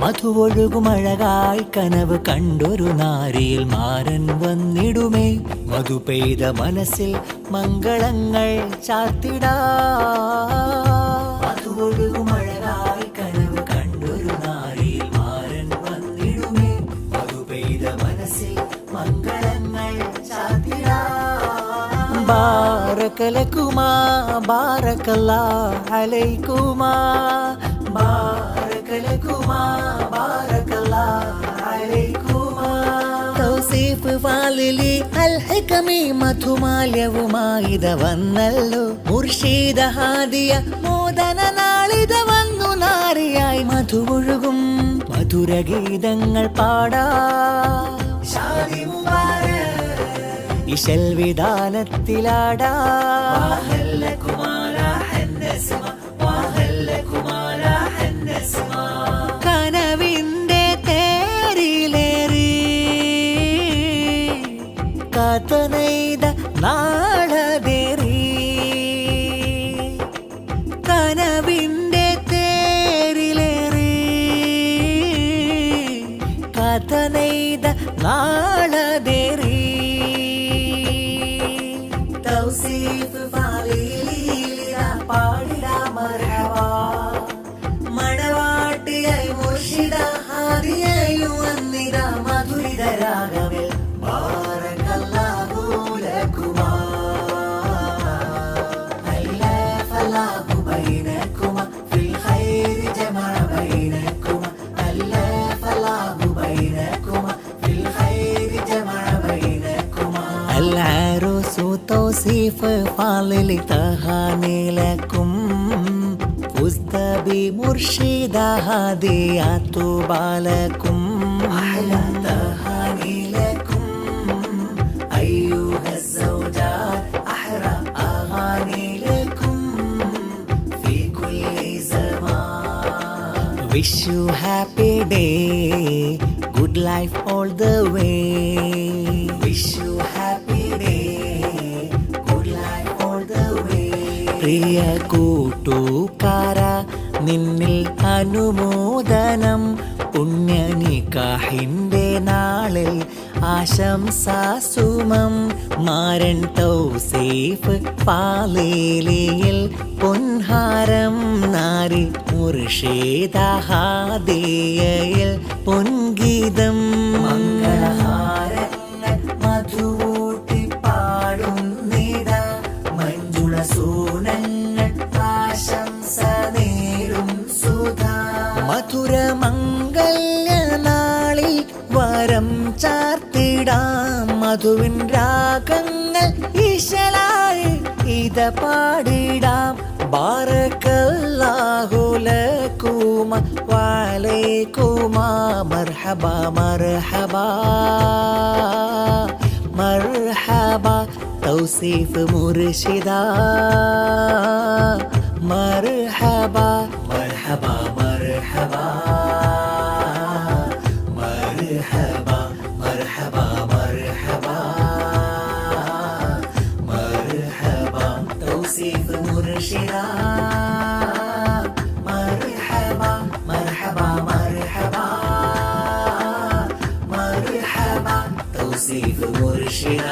മധുവൊഴുകുമഴകായി കനവ് കണ്ടൊരു നാരിയിൽ മാരൻ വന്നിടുമേ. മധു പെയ്ത മനസ്സിൽ മംഗളങ്ങൾ ചാർത്തിടാ. മധുവൊഴുകുമഴകായി കനവ് കണ്ടൊരു നാരിയിൽ മാരൻ വന്നിടുമേ. മധു പെയ്ത മനസ്സിൽ മംഗളങ്ങൾ ചാർത്തിടാ. ബാരകലകുമാ ബാരകല്ലാഹു അലൈകുമാ. ബാരകലകുമാ ബാരകല്ലാഹു അലൈകുമാ. തൗസീഫ് വാലിലി അൽ ഹകമി മധുമാല്യവുമായിത വന്നല്ലോ. മുർഷിദ ഹാദിയ മോദന നാളിത വന്നു നാരിയായി. മധുവൊഴുകും മധുരഗീതങ്ങൾ പാടാ. ഷാദി മുബാരക് ഇശൽ വിധാനത്തിലാടാ. കനവിന്റെ തേരിലേറി കാത്തനെയ്ത നാളതേറി. കനവിന്റെ തേരിലേറി കാത്തനെയ്ത നാളതേറി. തൗസീഫ് ഫാലിലിലാ പാടിടാ മർഹബാ. മണവാട്ടിയായി മുർഷിദ ഹാദിയായി വന്നിടാ മധുരിത രാഗമിൽ. ബാരകല്ലാഹു ലകുമാ അല്ലഫല്ലാഹു ബൈനകുമാ ഫിൽ ഖൈരി ജമഅ ബൈനകുമാ. അല്ലഫല്ലാഹു ബൈനകുമാ ഫിൽ ഖൈരി ജമഅ ബൈനകുമാ. العروس توصيف فاضل تهاني لكم. فزت بمرشدة هادية طوبى لكم. أحلى تهاني لكم أيها الزوجات. أحرى أغاني لكم في كل زمان. Wish you happy day, good life all the way. Wish you happy day, good life all the way. പ്രിയ കൂട്ടുകാര നിന്നിൽ അനുമോദനം. പുണ്യ നിക്കാഹിന്റെ നാളിൽ ആശംസാസുമം. മാരൻ തൗസീഫ് ഫാലിലിയിൽ പൊൻഹാരം. നാരി മുർഷിദ ഹാദിയയിൽ പൊൻഗീതം. മംഗളഹാരങ്ങൾ മധുവൂട്ടി പാടുന്നിതാ. മഞ്ജുള സൂനങ്ങൾ ആശംസ നേരും സുധാ. മധുര മംഗല്യ നാളിൽ വരം ചാർത്തിടാം. മധുവിൻ രാഗങ്ങൾ ഇശലായി ഇത പാടിടാം. ബാരകല്ലാഹു ലകുമാ വഅലൈകുമാ. മർഹബാ മർഹബാ മർഹബാ തൗസീഫ് മുർഷിദ. മർഹബാ മർഹബാ മർഹബാ മർഹബാ മർഹബാ മർഹബാ മർഹബാ തൗസീഫ് മുർഷിദ. മർഹബാ മർഹബാ മർഹബാ മർഹബാ തൗസീഫ് മുർഷിദ.